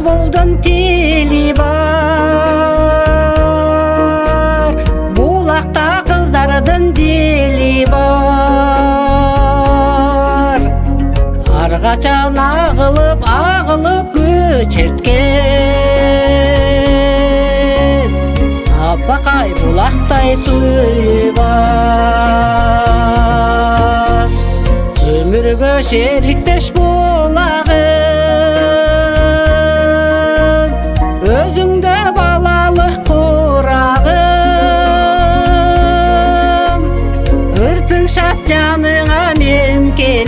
Бұлбұлдың телі бар, бұлақта қыздардың дели бар. Арғачан ағылып көчерткен, аппақай бұлақтай суы бар. Өмірге шеріктеш болағын, өзіңді балалық құрағым. Үртің шап жаныңа мен келіп,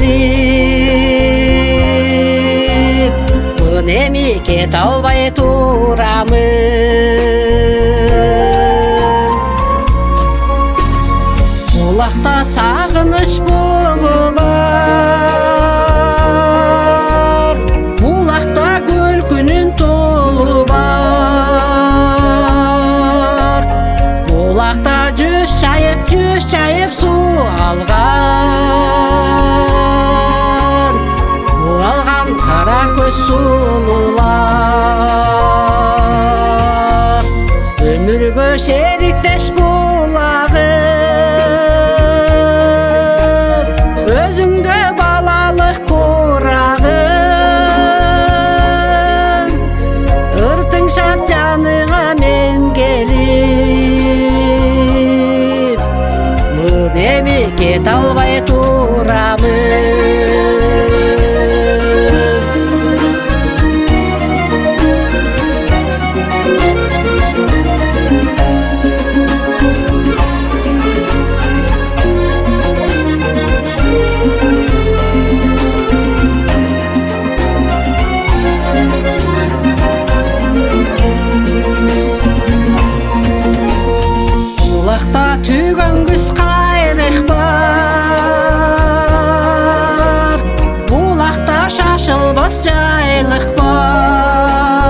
бұны мекет албай тұрамын. Бұлақта сағыныш бұғы бар, бұлақта көлкінің толы бар. Бұлақта жүз шайып су алған, оралған қара көз сұлулар. Өмірге шеріктеш болағын, өзіңді балалық құрағын. Ұртың шап жаныңа мен келіп, мұны мекет албай тұрамын. Бұлақта түйген күз қайрық бар, бұлақта шашылбас жайлық бар.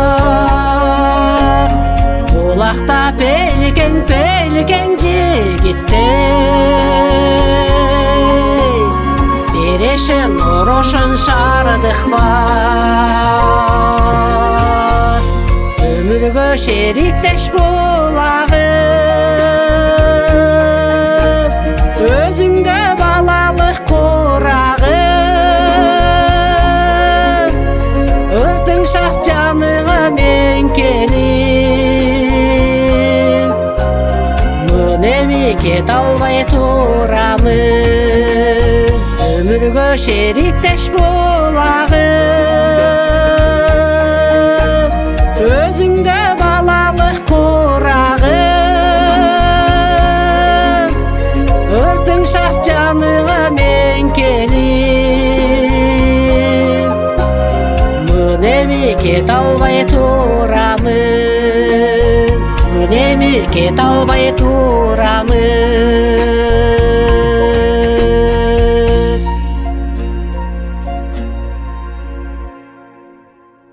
Бұлақта пелкен жігіттей, берешін ұрошын шардық бар. Өмірге шеріктеш болағын, өзіңді балалық құрағын. Үртің шақ жаныңа мен келіп, мұны мекет албай тұрамын. Өмірге шеріктеш болағын, өзіңді балалық құрағын. Үртің шақ жаныңа мен келіп, мұны мекет албай тұрамын. Мұны мекет албай